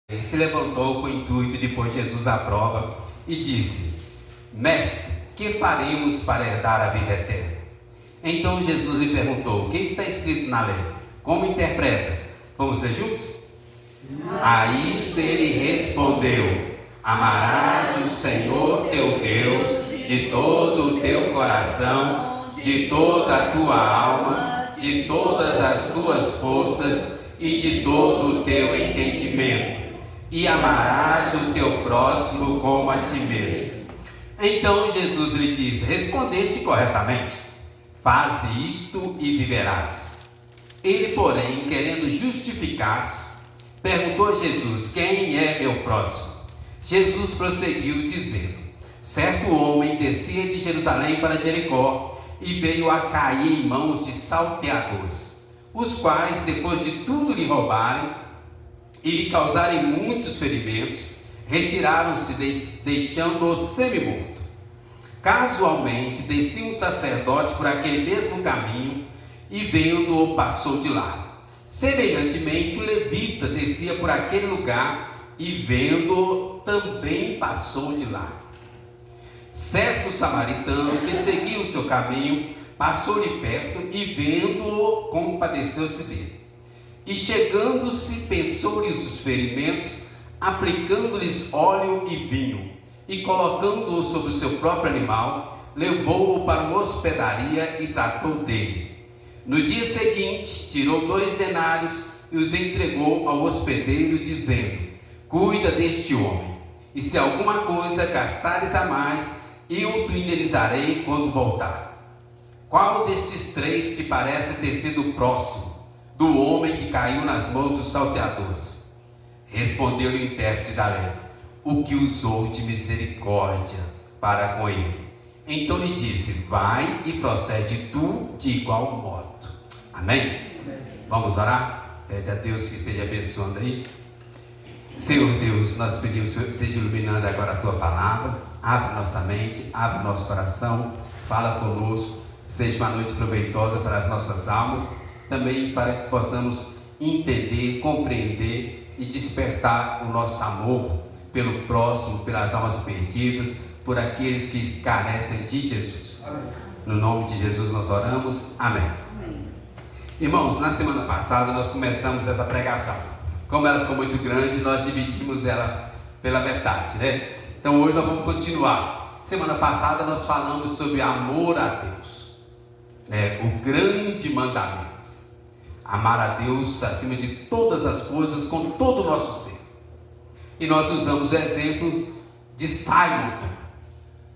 Ele se levantou com o intuito de pôr Jesus à prova e disse: Mestre, que faremos para herdar a vida eterna? Então Jesus lhe perguntou: o que está escrito na lei? Como interpretas? Vamos ler juntos? A isto ele respondeu: amarás o Senhor teu Deus de todo o teu coração, de toda a tua alma, de todas as tuas forças e de todo o teu entendimento, e amarás o teu próximo como a ti mesmo. Então Jesus lhe disse: respondeste corretamente, faze isto e viverás. Ele, porém, querendo justificar-se, perguntou a Jesus: quem é meu próximo? Jesus prosseguiu dizendo: certo homem descia de Jerusalém para Jericó e veio a cair em mãos de salteadores, os quais, depois de tudo lhe roubarem e lhe causarem muitos ferimentos, retiraram-se, deixando-o semi-morto. Casualmente descia um sacerdote por aquele mesmo caminho e, vendo-o, passou de lá. Semelhantemente, o levita descia por aquele lugar e, vendo-o, também passou de lá. Certo samaritano que seguia o seu caminho passou-lhe perto e, vendo-o, compadeceu-se dele. E chegando-se, pensou-lhe os ferimentos, aplicando-lhes óleo e vinho, e colocando-o sobre o seu próprio animal, levou-o para uma hospedaria e tratou dele. No dia seguinte, tirou 2 denários e os entregou ao hospedeiro, dizendo: cuida deste homem, e se alguma coisa gastares a mais, eu te indenizarei quando voltar. Qual destes 3 te parece ter sido próximo do homem que caiu nas mãos dos salteadores? Respondeu-lhe o intérprete da lei: o que usou de misericórdia para com ele. Então lhe disse: vai e procede tu de igual modo. Amém? Amém. Vamos orar? Pede a Deus que esteja abençoando aí. Senhor Deus, nós pedimos que o Senhor esteja iluminando agora a tua palavra. Abre nossa mente, abre nosso coração, fala conosco. Seja uma noite proveitosa para as nossas almas, também para que possamos entender, compreender e despertar o nosso amor pelo próximo, pelas almas perdidas, por aqueles que carecem de Jesus. Amém. No nome de Jesus nós oramos. Amém. Amém. Irmãos, na semana passada nós começamos essa pregação. Como ela ficou muito grande, nós dividimos ela pela metade, né? Então hoje nós vamos continuar. Semana passada nós falamos sobre amor a Deus, o grande mandamento: amar a Deus acima de todas as coisas, com todo o nosso ser. E nós usamos o exemplo de Simonton.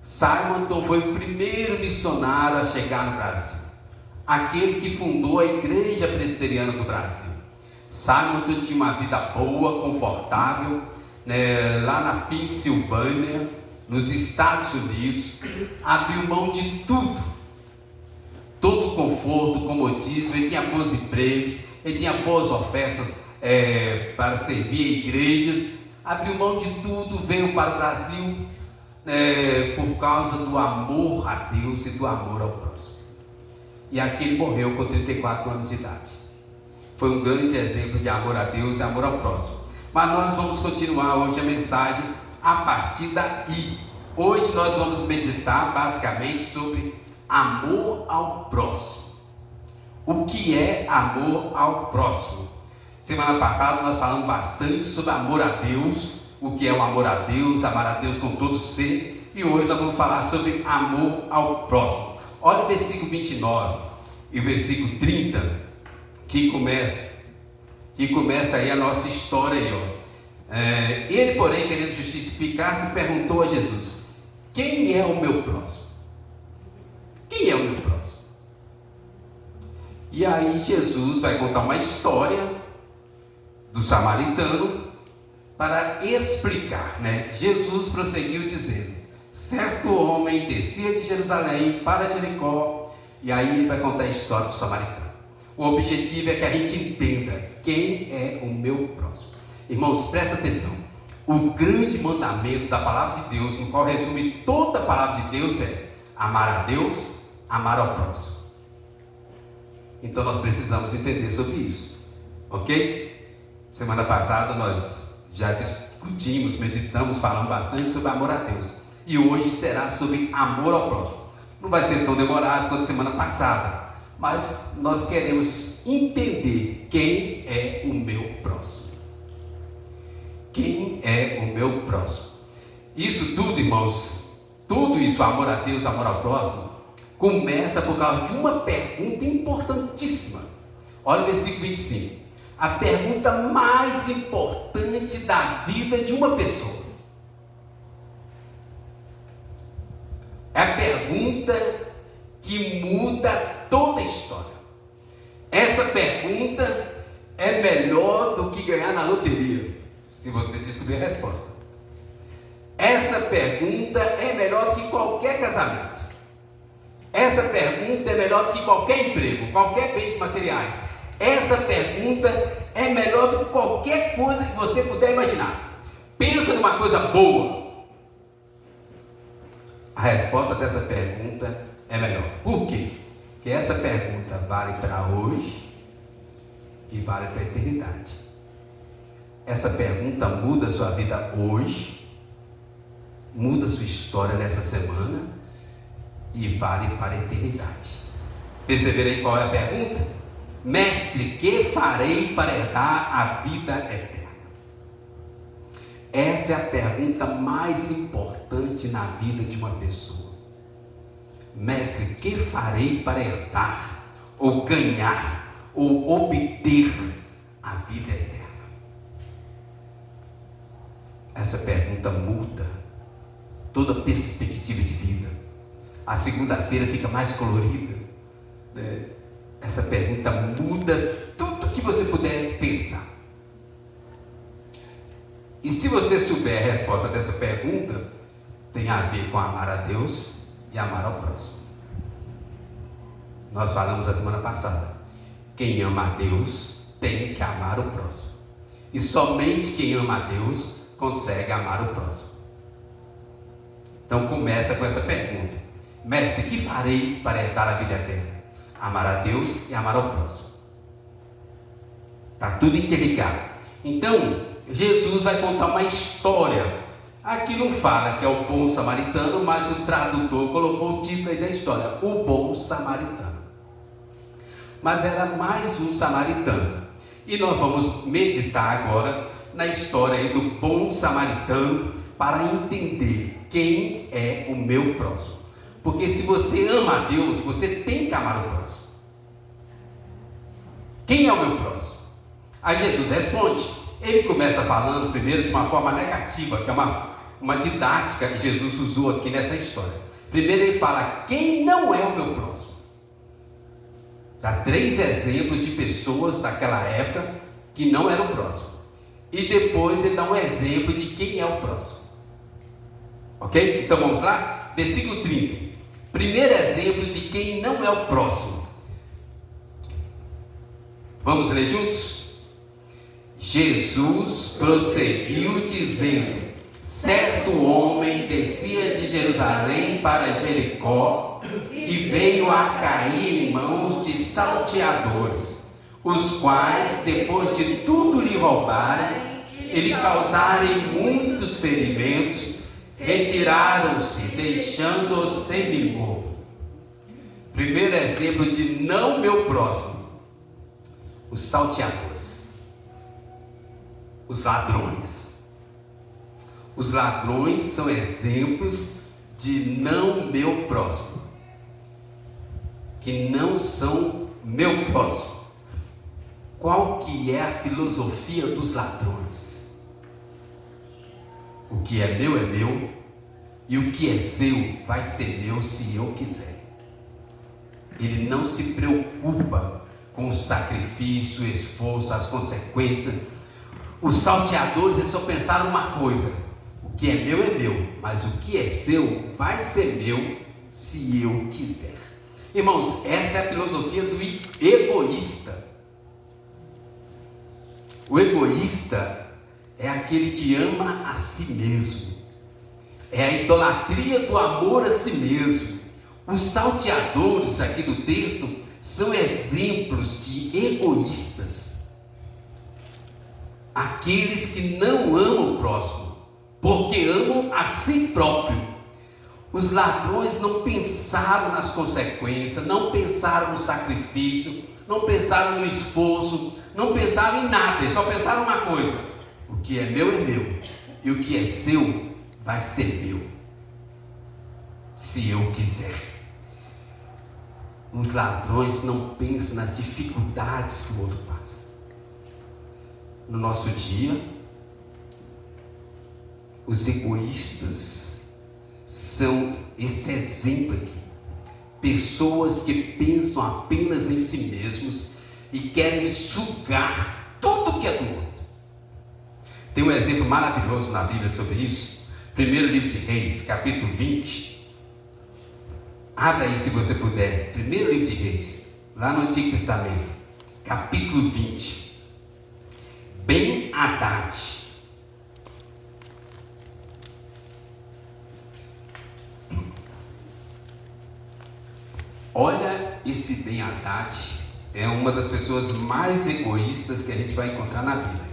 Simonton foi o primeiro missionário a chegar no Brasil, aquele que fundou a Igreja Presbiteriana do Brasil. Simonton tinha uma vida boa, confortável, lá na Pensilvânia, nos Estados Unidos. Abriu mão de tudo, todo conforto, comodismo. Ele tinha bons empregos, ele tinha boas ofertas para servir igrejas. Abriu mão de tudo, veio para o Brasil por causa do amor a Deus e do amor ao próximo. E aqui ele morreu com 34 anos de idade. Foi um grande exemplo de amor a Deus e amor ao próximo. Mas nós vamos continuar hoje a mensagem a partir daí. Hoje nós vamos meditar basicamente sobre amor ao próximo. O que é amor ao próximo? Semana passada nós falamos bastante sobre amor a Deus, o que é o amor a Deus, amar a Deus com todo o ser. E hoje nós vamos falar sobre amor ao próximo. Olha o versículo 29 e o versículo 30, que começa aí a nossa história aí, Ele, porém, querendo justificar-se, perguntou a Jesus: quem é o meu próximo? Quem é o meu próximo? E aí Jesus vai contar uma história do samaritano para explicar, Jesus prosseguiu dizendo: certo homem descia de Jerusalém para Jericó. E aí ele vai contar a história do samaritano. O objetivo é que a gente entenda quem é o meu próximo. Irmãos, presta atenção. O grande mandamento da palavra de Deus, no qual resume toda a palavra de Deus, é amar a Deus, amar ao próximo. Então nós precisamos entender sobre isso, ok? Semana passada nós já discutimos, meditamos, falamos bastante sobre amor a Deus. E hoje será sobre amor ao próximo. Não vai ser tão demorado quanto semana passada, mas nós queremos entender quem é o meu próximo. Quem é o meu próximo? Isso tudo, irmãos, tudo isso, amor a Deus, amor ao próximo, começa por causa de uma pergunta importantíssima. Olha o versículo 25. A pergunta mais importante da vida de uma pessoa. É a pergunta que muda toda a história. Essa pergunta é melhor do que ganhar na loteria, se você descobrir a resposta. Essa pergunta é melhor do que qualquer casamento. Essa pergunta é melhor do que qualquer emprego, qualquer bens materiais. Essa pergunta é melhor do que qualquer coisa que você puder imaginar. Pensa numa coisa boa. A resposta dessa pergunta é melhor. Por quê? Porque essa pergunta vale para hoje e vale para a eternidade. Essa pergunta muda a sua vida hoje, muda a sua história nessa semana e vale para a eternidade. Perceberam aí qual é a pergunta? Mestre, que farei para herdar a vida eterna? Essa é a pergunta mais importante na vida de uma pessoa. Mestre, que farei para herdar, ou ganhar, ou obter a vida eterna? Essa pergunta muda toda a perspectiva de vida. A segunda-feira fica mais colorida, né? Essa pergunta muda tudo que você puder pensar. E se você souber a resposta dessa pergunta, tem a ver com amar a Deus e amar ao próximo. Nós falamos a semana passada, quem ama a Deus tem que amar o próximo. E somente quem ama a Deus consegue amar o próximo. Então começa com essa pergunta: Mestre, que farei para herdar a vida eterna? Amar a Deus e amar ao próximo. Está tudo interligado. Então, Jesus vai contar uma história. Aqui não fala que é o bom samaritano, mas o tradutor colocou o título aí da história: o bom samaritano. Mas era mais um samaritano. E nós vamos meditar agora na história aí do bom samaritano para entender quem é o meu próximo. Porque se você ama a Deus, você tem que amar o próximo. Quem é o meu próximo? Aí Jesus responde. Ele começa falando primeiro de uma forma negativa, que é uma didática que Jesus usou aqui nessa história. Primeiro ele fala, quem não é o meu próximo? Dá 3 exemplos de pessoas daquela época que não eram o próximo. E depois ele dá um exemplo de quem é o próximo. Ok? Então vamos lá? Versículo 30. Primeiro exemplo de quem não é o próximo. Vamos ler juntos? Jesus prosseguiu dizendo: certo homem descia de Jerusalém para Jericó e veio a cair em mãos de salteadores, os quais, depois de tudo lhe roubarem e lhe causarem muitos ferimentos, retiraram-se, deixando-o semi-morto. Primeiro exemplo de não meu próximo: os salteadores, os ladrões. Os ladrões são exemplos de não meu próximo, que não são meu próximo. Qual que é a filosofia dos ladrões? O que é meu, e o que é seu vai ser meu se eu quiser. Ele não se preocupa com o sacrifício, o esforço, as consequências. Os salteadores, eles só pensaram uma coisa: o que é meu, mas o que é seu vai ser meu se eu quiser. Irmãos, essa é a filosofia do egoísta. O egoísta é aquele que ama a si mesmo. É a idolatria do amor a si mesmo. Os salteadores aqui do texto são exemplos de egoístas. aqueles que não amam o próximo, porque amam a si próprio. Os ladrões não pensaram nas consequências, não pensaram no sacrifício, não pensaram no esforço, não pensaram em nada, eles só pensaram uma coisa: o que é meu, e o que é seu vai ser meu, se eu quiser. Os ladrões não pensam nas dificuldades que o outro passa. No nosso dia, os egoístas são esse exemplo aqui. Pessoas que pensam apenas em si mesmos e querem sugar tudo que é do outro. Tem um exemplo maravilhoso na Bíblia sobre isso. Primeiro livro de Reis, capítulo 20. Abra aí se você puder. Primeiro livro de Reis, lá no Antigo Testamento, capítulo 20. Ben-Hadad. Olha, esse Ben-Hadad é uma das pessoas mais egoístas que a gente vai encontrar na Bíblia.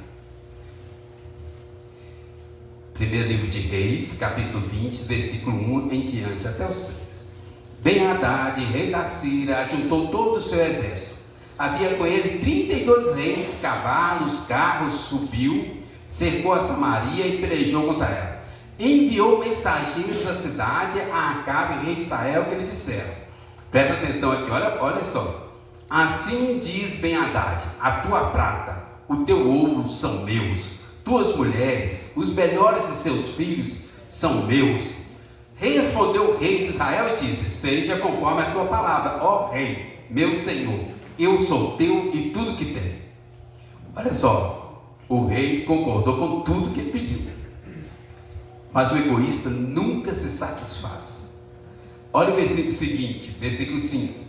Primeiro livro de Reis, capítulo 20, versículo 1 em diante, até o 6. Ben-Hadad, rei da Síria, ajuntou todo o seu exército. Havia com ele 32 reis, cavalos, carros, subiu, cercou a Samaria e pelejou contra ela. Enviou mensageiros à cidade, a Acabe, rei de Israel, que lhe disseram: presta atenção aqui, olha só. Assim diz Ben-Hadad: a tua prata, o teu ouro são meus, tuas mulheres, os melhores de seus filhos são meus. Respondeu o rei de Israel e disse: seja conforme a tua palavra, ó rei, meu senhor, eu sou teu e tudo que tem. Olha só, o rei concordou com tudo que ele pediu. Mas o egoísta nunca se satisfaz. Olha o versículo seguinte, versículo 5.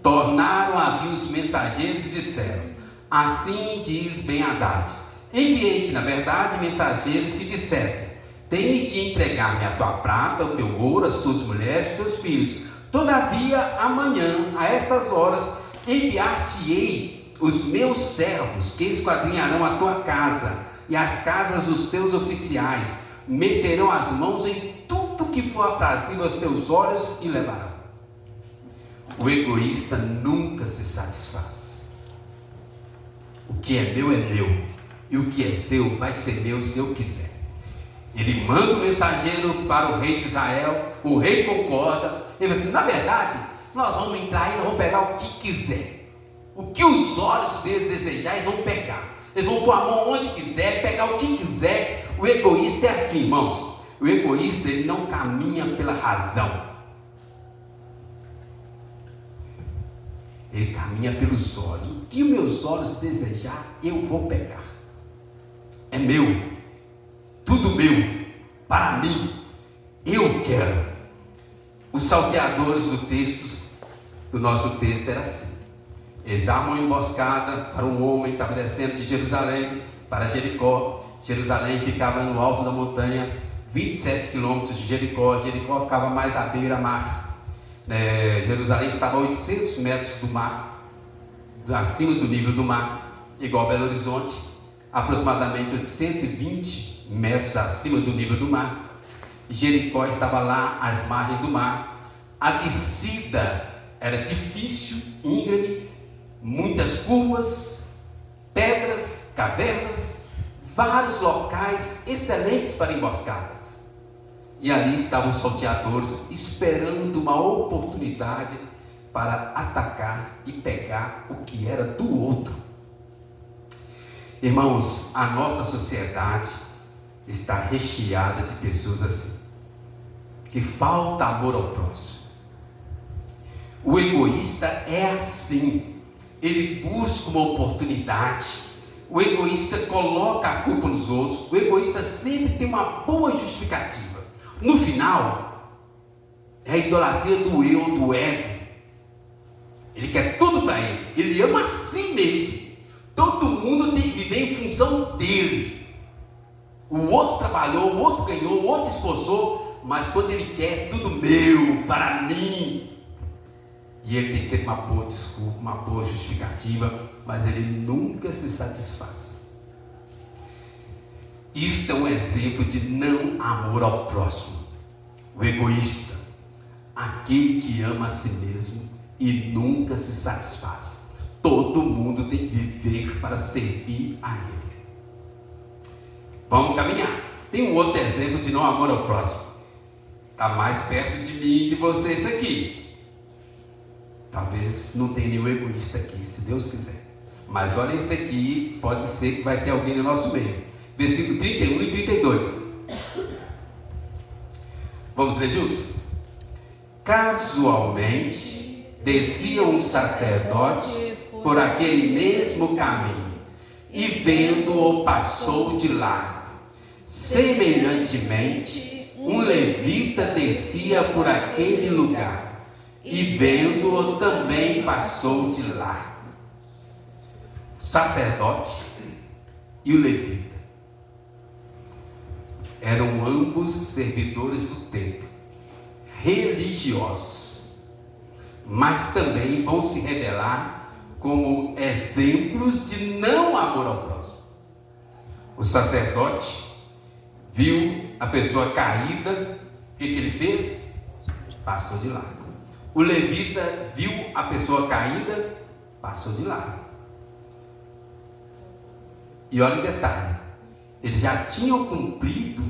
Tornaram a vir os mensageiros e disseram: assim diz Ben-Hadad: enviei-te, na verdade, mensageiros que dissessem: tens de entregar-me a tua prata, o teu ouro, as tuas mulheres, os teus filhos. Todavia, amanhã, a estas horas, enviar-te-ei os meus servos, que esquadrinharão a tua casa e as casas dos teus oficiais, meterão as mãos em tudo que for aprazível aos teus olhos e levarão. O egoísta nunca se satisfaz. O que é meu, e o que é seu vai ser meu se eu quiser. Ele manda o mensageiro para o rei de Israel, o rei concorda, ele diz assim: na verdade, nós vamos entrar e nós vamos pegar o que quiser. O que os olhos deles desejar, eles vão pegar. Eles vão pôr a mão onde quiser, pegar o que quiser. O egoísta é assim, irmãos. O egoísta, ele não caminha pela razão. Ele caminha pelos olhos. O que os meus olhos desejar, eu vou pegar. É meu. Tudo meu. Para mim. Eu quero. Os salteadores do nosso texto era assim. Eles armam uma emboscada para um homem que estava descendo de Jerusalém para Jericó. Jerusalém ficava no alto da montanha, 27 quilômetros de Jericó. Jericó ficava mais à beira-mar. Jerusalém estava a 800 metros do mar, acima do nível do mar, igual Belo Horizonte, aproximadamente 820 metros acima do nível do mar. Jericó estava lá às margens do mar. A descida era difícil, íngreme, muitas curvas, pedras, cavernas, vários locais excelentes para emboscadas. E ali estavam os salteadores esperando uma oportunidade para atacar e pegar o que era do outro. Irmãos, a nossa sociedade está recheada de pessoas assim, que falta amor ao próximo. O egoísta é assim, ele busca uma oportunidade. O egoísta coloca a culpa nos outros. O egoísta sempre tem uma boa justificativa. No final, é a idolatria do eu, do ego. Ele quer tudo para ele. Ele ama a si mesmo. Todo mundo tem que viver em função dele. O outro trabalhou, o outro ganhou, o outro esforçou, mas quando ele quer tudo meu, para mim, e ele tem sempre uma boa desculpa, uma boa justificativa, mas ele nunca se satisfaz. Isto é um exemplo de não amor ao próximo. O egoísta, aquele que ama a si mesmo e nunca se satisfaz. Todo mundo tem que viver para servir a Ele. Vamos caminhar. Tem um outro exemplo de não amor ao próximo. Está mais perto de mim e de vocês aqui. Talvez não tenha nenhum egoísta aqui, se Deus quiser. Mas olha esse aqui, pode ser que vai ter alguém no nosso meio. Versículo 31 e 32. Vamos ler juntos? Casualmente, descia um sacerdote por aquele mesmo caminho, e vendo-o passou de largo. Semelhantemente, um levita descia por aquele lugar, e vendo-o também passou de largo. O sacerdote e o levita eram ambos servidores do templo, religiosos, mas também vão se revelar como exemplos de não amor ao próximo. O sacerdote viu a pessoa caída, o que ele fez? Passou de largo. O levita viu a pessoa caída, passou de largo. E olha o detalhe, eles já tinham cumprido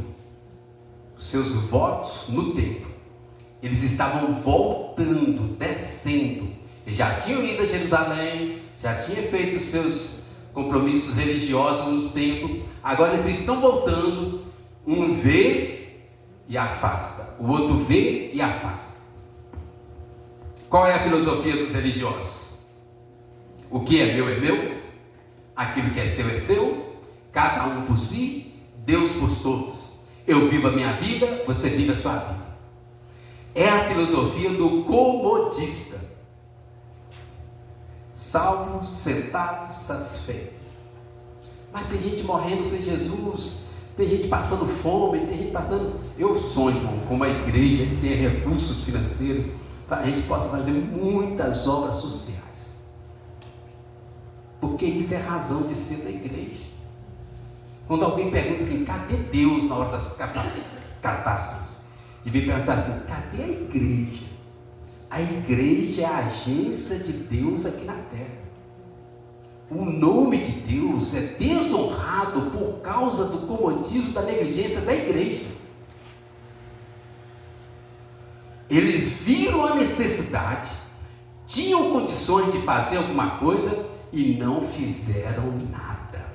os seus votos no templo. Eles estavam voltando, descendo. Eles já tinham ido a Jerusalém, já tinham feito os seus compromissos religiosos no templo. Agora eles estão voltando. Um vê e afasta, o outro vê e afasta. Qual é a filosofia dos religiosos? O que é meu, aquilo que é seu, cada um por si, Deus por todos. Eu vivo a minha vida, você vive a sua vida. É a filosofia do comodista. Salvo, sentado, satisfeito. Mas tem gente morrendo sem Jesus, tem gente passando fome, tem gente passando... Eu sonho com uma igreja que tenha recursos financeiros para a gente possa fazer muitas obras sociais, porque isso é razão de ser da igreja. Quando alguém pergunta assim, cadê Deus na hora das catástrofes? Devia perguntar assim, cadê a igreja? A igreja é a agência de Deus aqui na terra. O nome de Deus é desonrado por causa do comodismo, da negligência da igreja. Eles viram a necessidade, tinham condições de fazer alguma coisa e não fizeram nada.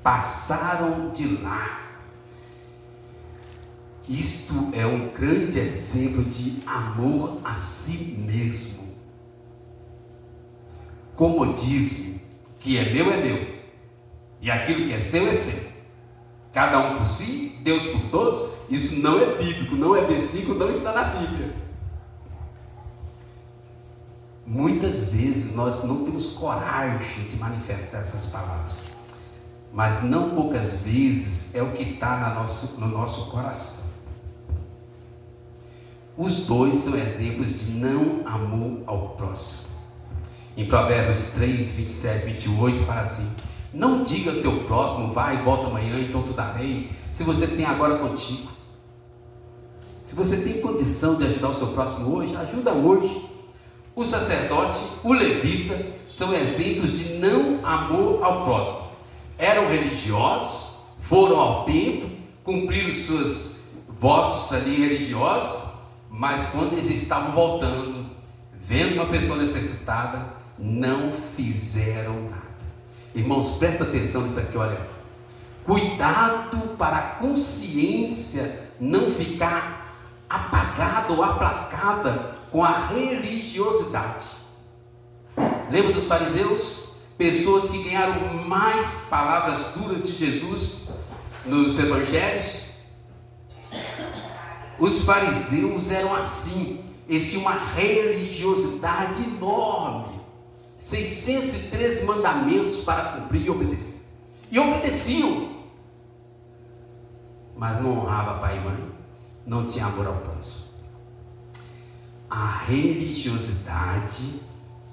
Passaram de lá. Isto é um grande exemplo de amor a si mesmo. Comodismo, que é meu, e aquilo que é seu. Cada um por si, Deus por todos. Isso não é bíblico, não é versículo, não está na Bíblia. Muitas vezes nós não temos coragem de manifestar essas palavras, mas não poucas vezes é o que está no nosso coração. Os dois são exemplos de não amor ao próximo. Em Provérbios 3, 27, 28 fala assim: não diga ao teu próximo, vai e volta amanhã, então te darei, se você tem agora contigo. Se você tem condição de ajudar o seu próximo hoje, ajuda hoje. O sacerdote, o levita, são exemplos de não amor ao próximo. Eram religiosos, foram ao templo, cumpriram os seus votos ali religiosos, mas quando eles estavam voltando, vendo uma pessoa necessitada, não fizeram nada. Irmãos, presta atenção nisso aqui, olha. Cuidado para a consciência não ficar apagada ou aplacada com a religiosidade. Lembra dos fariseus? Pessoas que ganharam mais palavras duras de Jesus nos evangelhos. Os fariseus eram assim, eles tinham uma religiosidade enorme, 613 mandamentos para cumprir e obedecer. E obedeciam, mas não honrava pai e mãe, não tinha amor ao próximo. A religiosidade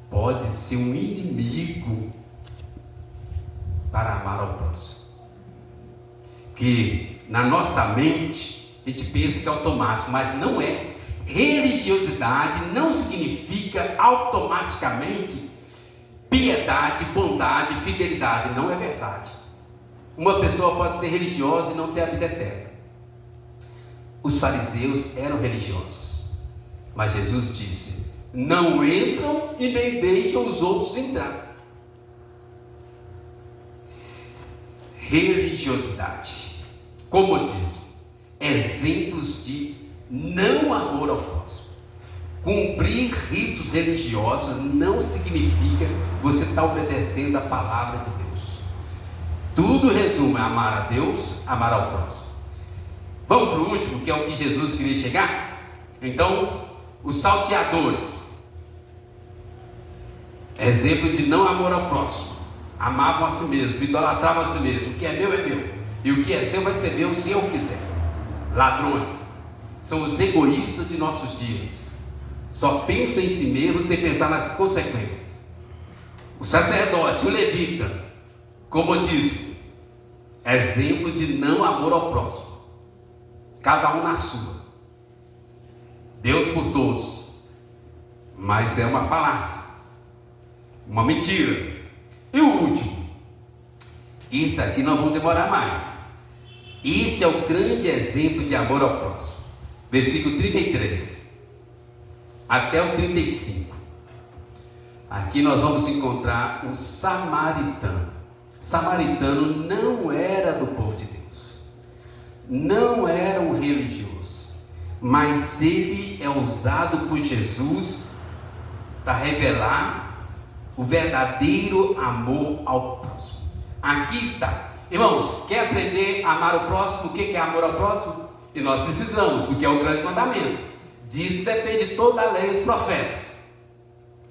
pode ser um inimigo para amar ao próximo. que na nossa mente a gente pensa que é automático, mas não é. Religiosidade não significa automaticamente piedade, bondade, fidelidade. Não é verdade. Uma pessoa pode ser religiosa e não ter a vida eterna. Os fariseus eram religiosos, mas Jesus disse: não entram e nem deixam os outros entrar. Religiosidade, comodismo, exemplos de não amor ao próximo. Cumprir ritos religiosos não significa você estar obedecendo a palavra de Deus. Tudo resume a amar a Deus, amar ao próximo. Vamos para o último, que é o que Jesus queria chegar? Então, os salteadores, exemplo de não amor ao próximo. Amavam a si mesmo, idolatravam a si mesmo. O que é meu é meu, e o que é seu vai ser meu se eu quiser. Ladrões são os egoístas de nossos dias, só pensam em si mesmos sem pensar nas consequências. O sacerdote, o levita, comodismo, exemplo de não amor ao próximo, cada um na sua. Deus por todos, mas é uma falácia, uma mentira. E o último, isso aqui nós vamos demorar mais. Este é o grande exemplo de amor ao próximo. Versículo 33 até o 35. Aqui nós vamos encontrar um samaritano. Samaritano não era do povo de Deus, não era um religioso, mas ele é usado por Jesus para revelar o verdadeiro amor ao próximo. Aqui está. Irmãos, quer aprender a amar o próximo? O que é amor ao próximo? E nós precisamos, porque é o grande mandamento. Disso depende toda a lei e os profetas.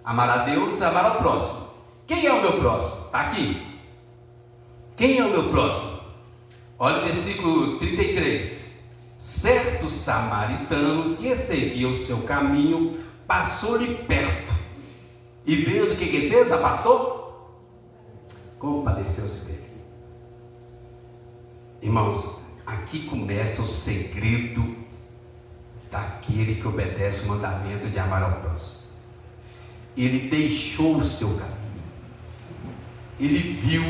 Amar a Deus e amar ao próximo. Quem é o meu próximo? Está aqui. Quem é o meu próximo? Olha o versículo 33. Certo samaritano que seguia o seu caminho passou-lhe perto. E vendo o que ele fez? Afastou? Compadeceu-se dele. Irmãos, aqui começa o segredo daquele que obedece o mandamento de amar ao próximo. Ele deixou o seu caminho, ele viu,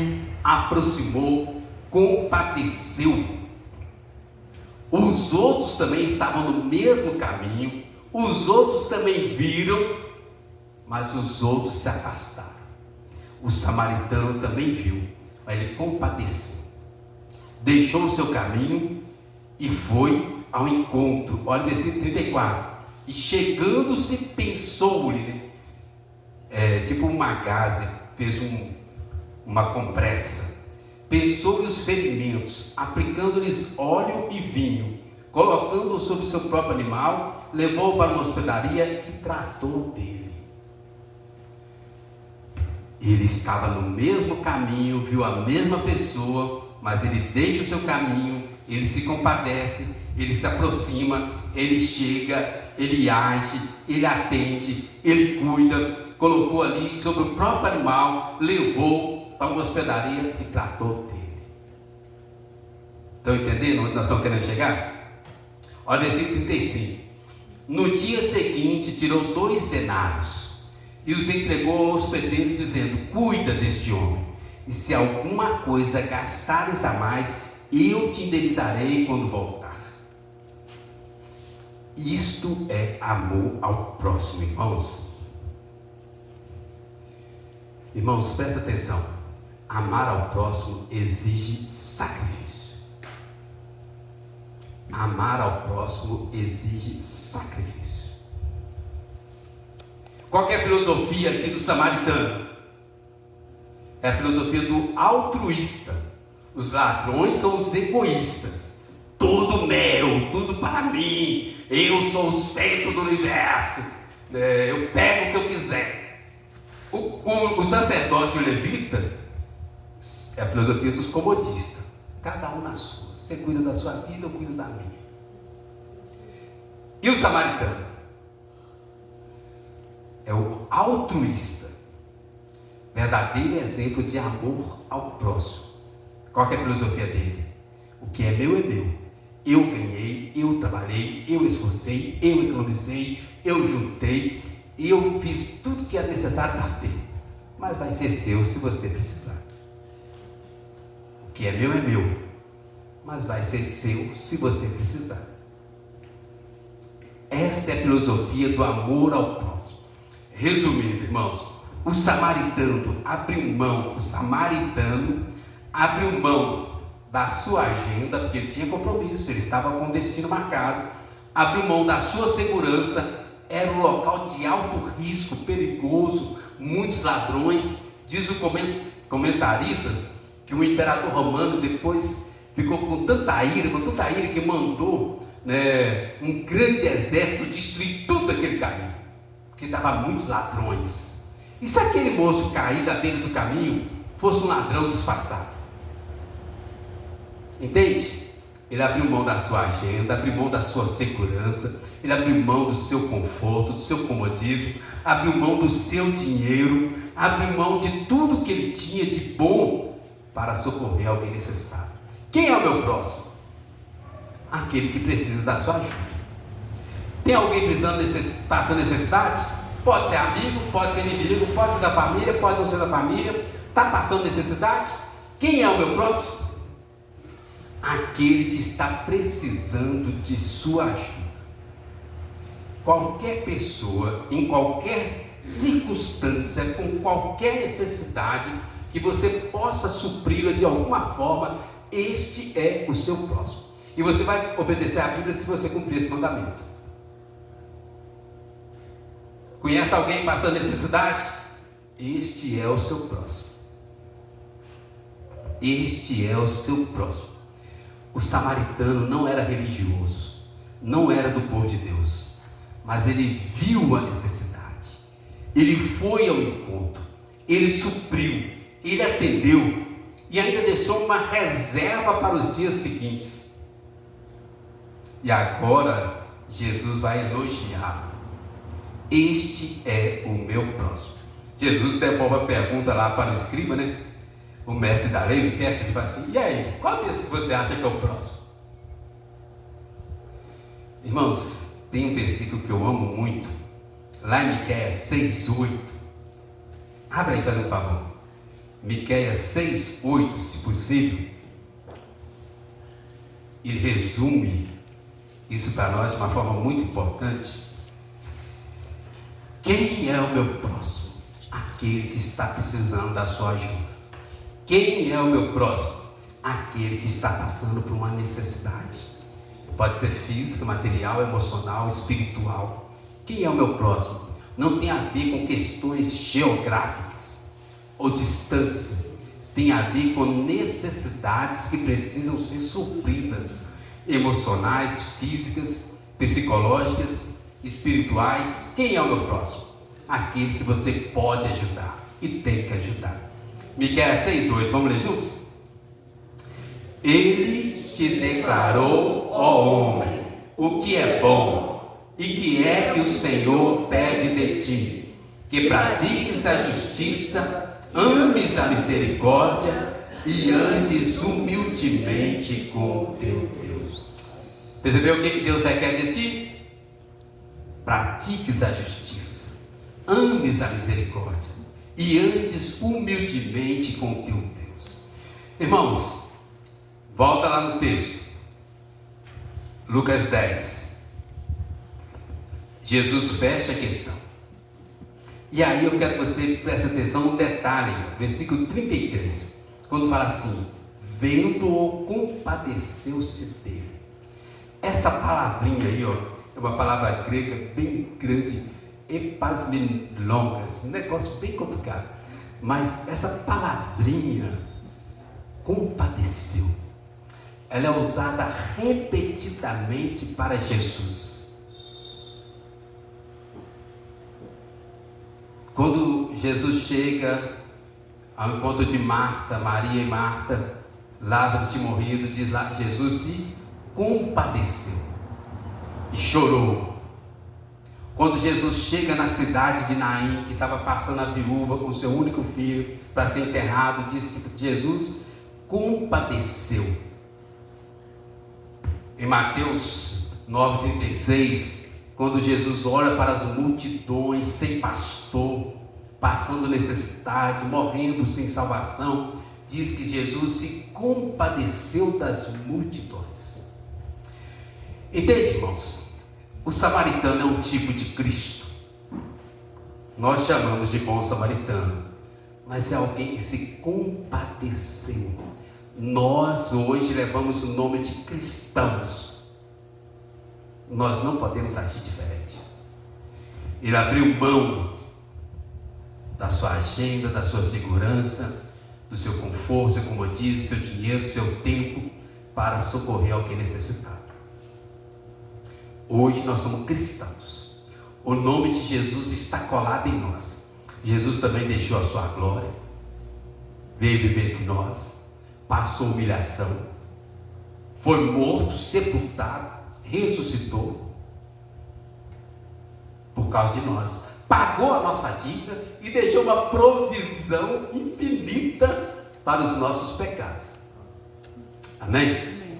aproximou, compadeceu. Os outros também estavam no mesmo caminho, os outros também viram, mas os outros se afastaram. O samaritano também viu, mas ele compadeceu, deixou o seu caminho e foi ao encontro. Olha o versículo 34. E chegando-se, pensou-lhe, tipo uma gaze, fez uma compressa, pensou-lhe os ferimentos, aplicando-lhes óleo e vinho, colocando-o sobre o seu próprio animal, levou-o para uma hospedaria e tratou dele. Ele estava no mesmo caminho, viu a mesma pessoa, mas ele deixa o seu caminho, ele se compadece, ele se aproxima, ele chega, ele age, ele atende, ele cuida, colocou ali sobre o próprio animal, levou para uma hospedaria e tratou dele. Estão entendendo onde nós estamos querendo chegar? Olha o versículo 35. No dia seguinte tirou 2 denários e os entregou ao hospedeiro, dizendo: cuida deste homem, e se alguma coisa gastares a mais, eu te indenizarei quando voltar. Isto é amor ao próximo, irmãos. Irmãos, presta atenção. Amar ao próximo exige sacrifício. Amar ao próximo exige sacrifício. Qual que é a filosofia aqui do samaritano? É a filosofia do altruísta. Os ladrões são os egoístas. Tudo meu, tudo para mim. Eu sou o centro do universo. Eu pego o que eu quiser. O sacerdote e o levita é a filosofia dos comodistas. Cada um na sua. Você cuida da sua vida, eu cuido da minha. E o samaritano? É o altruísta. Verdadeiro exemplo de amor ao próximo. Qual que é a filosofia dele? O que é meu é meu. Eu ganhei, eu trabalhei, eu esforcei, eu economizei, eu juntei, eu fiz tudo que era necessário para ter. Mas vai ser seu se você precisar. O que é meu, mas vai ser seu se você precisar. Esta é a filosofia do amor ao próximo. Resumindo, irmãos, o samaritano abriu mão da sua agenda, porque ele tinha compromisso, ele estava com o destino marcado, abriu mão da sua segurança, era um local de alto risco, perigoso, muitos ladrões. Diz o comentaristas que o imperador romano depois ficou com tanta ira que mandou, um grande exército destruir tudo aquele caminho, porque dava muitos ladrões. E se aquele moço cair da beira do caminho fosse um ladrão disfarçado? Entende? Ele abriu mão da sua agenda, abriu mão da sua segurança, ele abriu mão do seu conforto, do seu comodismo, abriu mão do seu dinheiro, abriu mão de tudo que ele tinha de bom para socorrer alguém necessitado. Quem é o meu próximo? Aquele que precisa da sua ajuda. Tem alguém passando necessidade? Pode ser amigo, pode ser inimigo, pode ser da família, pode não ser da família. Está passando necessidade? Quem é o meu próximo? Aquele que está precisando de sua ajuda. Qualquer pessoa, em qualquer circunstância, com qualquer necessidade, que você possa supri-la de alguma forma, este é o seu próximo. E você vai obedecer à Bíblia se você cumprir esse mandamento. Conhece alguém passando necessidade? Este é o seu próximo. Este é o seu próximo. O samaritano não era religioso, não era do povo de Deus, mas ele viu a necessidade, ele foi ao encontro, ele supriu, ele atendeu e ainda deixou uma reserva para os dias seguintes. E agora Jesus vai elogiá-lo. Este é o meu próximo. Jesus devolve a pergunta lá para o escriba, o mestre da lei, o intérprete, vai assim: e aí, qual desse que você acha que é o próximo? Irmãos, tem um versículo que eu amo muito, lá em Miqueias 6:8. Abra aí, faz um favor. Miqueias 6:8, se possível. Ele resume isso para nós de uma forma muito importante. Quem é o meu próximo? Aquele que está precisando da sua ajuda. Quem é o meu próximo? Aquele que está passando por uma necessidade. Pode ser física, material, emocional, espiritual. Quem é o meu próximo? Não tem a ver com questões geográficas ou distância. Tem a ver com necessidades que precisam ser supridas. Emocionais, físicas, psicológicas, espirituais. Quem é o meu próximo? Aquele que você pode ajudar e tem que ajudar. Miqueias 6:8, vamos ler juntos? Ele te declarou, ó homem, o que é bom e que é que o Senhor pede de ti: que pratiques a justiça, ames a misericórdia e andes humildemente com o teu Deus. Percebeu o que Deus requer de ti? Pratiques a justiça, ames a misericórdia e andes humildemente com o teu Deus. Irmãos, volta lá no texto, Lucas 10. Jesus fecha a questão. E aí eu quero que você preste atenção no detalhe, versículo 33, quando fala assim: vendo-o, compadeceu-se dele. Essa palavrinha aí, é uma palavra grega bem grande, epasmilongas, um negócio bem complicado, mas essa palavrinha, compadeceu, ela é usada repetidamente para Jesus. Quando Jesus chega ao encontro de Maria e Marta, Lázaro tinha morrido, diz lá, Jesus se compadeceu e chorou. Quando Jesus chega na cidade de Naim, que estava passando a viúva com seu único filho para ser enterrado, diz que Jesus compadeceu. Em Mateus 9,36, quando Jesus olha para as multidões sem pastor, passando necessidade, morrendo sem salvação, diz que Jesus se compadeceu das multidões. Entende, irmãos? O samaritano é um tipo de Cristo. Nós chamamos de bom samaritano, mas é alguém que se compadeceu. Nós hoje levamos o nome de cristãos. Nós não podemos agir diferente. Ele abriu mão da sua agenda, da sua segurança, do seu conforto, do seu comodismo, do seu dinheiro, do seu tempo, para socorrer alguém necessitado. Hoje nós somos cristãos. O nome de Jesus está colado em nós. Jesus também deixou a sua glória, veio viver entre nós, passou humilhação, foi morto, sepultado, ressuscitou por causa de nós, pagou a nossa dívida e deixou uma provisão infinita para os nossos pecados. Amém? Amém.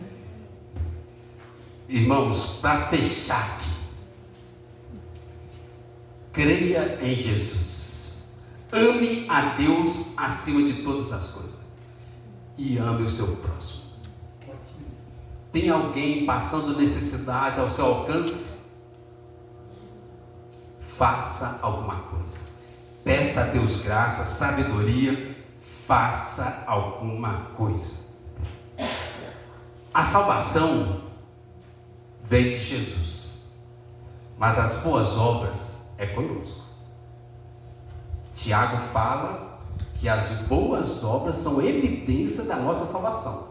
Irmãos, para fechar aqui, creia em Jesus, ame a Deus acima de todas as coisas e ame o seu próximo. Tem alguém passando necessidade ao seu alcance? Faça alguma coisa. Peça a Deus graça, sabedoria. Faça alguma coisa. A salvação vem de Jesus, mas as boas obras é conosco. Tiago fala que as boas obras são evidência da nossa salvação.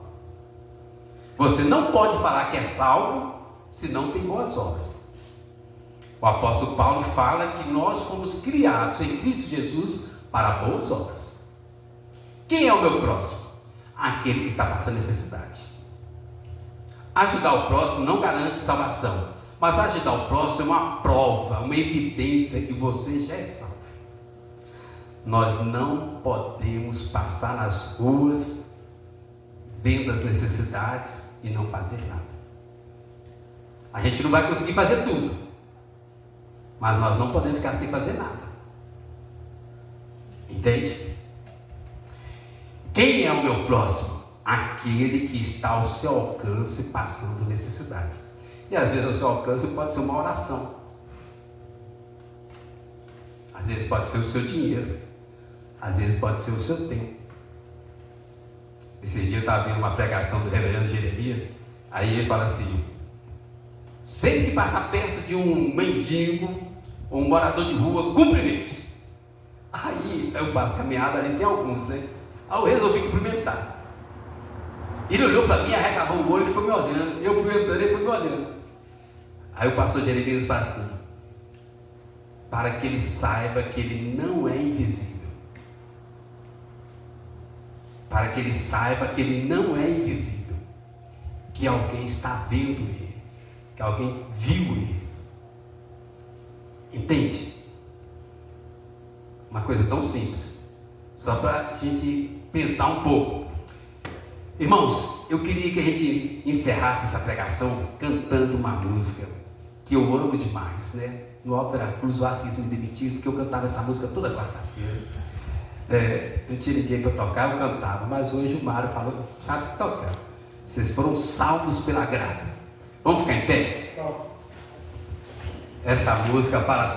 Você não pode falar que é salvo se não tem boas obras. O apóstolo Paulo fala que nós fomos criados em Cristo Jesus para boas obras. Quem é o meu próximo? Aquele que está passando necessidade. Ajudar o próximo não garante salvação, mas ajudar o próximo é uma prova, uma evidência que você já é salvo. Nós não podemos passar nas ruas vendo as necessidades e não fazer nada. A gente não vai conseguir fazer tudo, mas nós não podemos ficar sem fazer nada. Entende? Quem é o meu próximo? Aquele que está ao seu alcance passando necessidade. E às vezes ao seu alcance pode ser uma oração. Às vezes pode ser o seu dinheiro. Às vezes pode ser o seu tempo. Esses dias eu estava vendo uma pregação do reverendo Jeremias. Aí ele fala assim: sempre que passar perto de um mendigo ou um morador de rua, cumprimente. Aí eu faço caminhada, ali tem alguns, né? Aí eu resolvi cumprimentar. Ele olhou para mim, arregalou o olho e ficou me olhando. Eu cumprimentando, ele foi me olhando. Aí o pastor Jeremias fala assim: para que ele saiba que ele não é invisível. Para que ele saiba que ele não é invisível. Que alguém está vendo ele. Que alguém viu ele. Entende? Uma coisa tão simples. Só para a gente pensar um pouco. Irmãos, eu queria que a gente encerrasse essa pregação cantando uma música que eu amo demais, né? No Ópera Cruz, eu acho que isso me demitiu, porque eu cantava essa música toda quarta-feira. Eu tinha ninguém para tocar, eu cantava, mas hoje o Mário falou: sabe tocar. Vocês foram salvos pela graça. Vamos ficar em pé? Essa música fala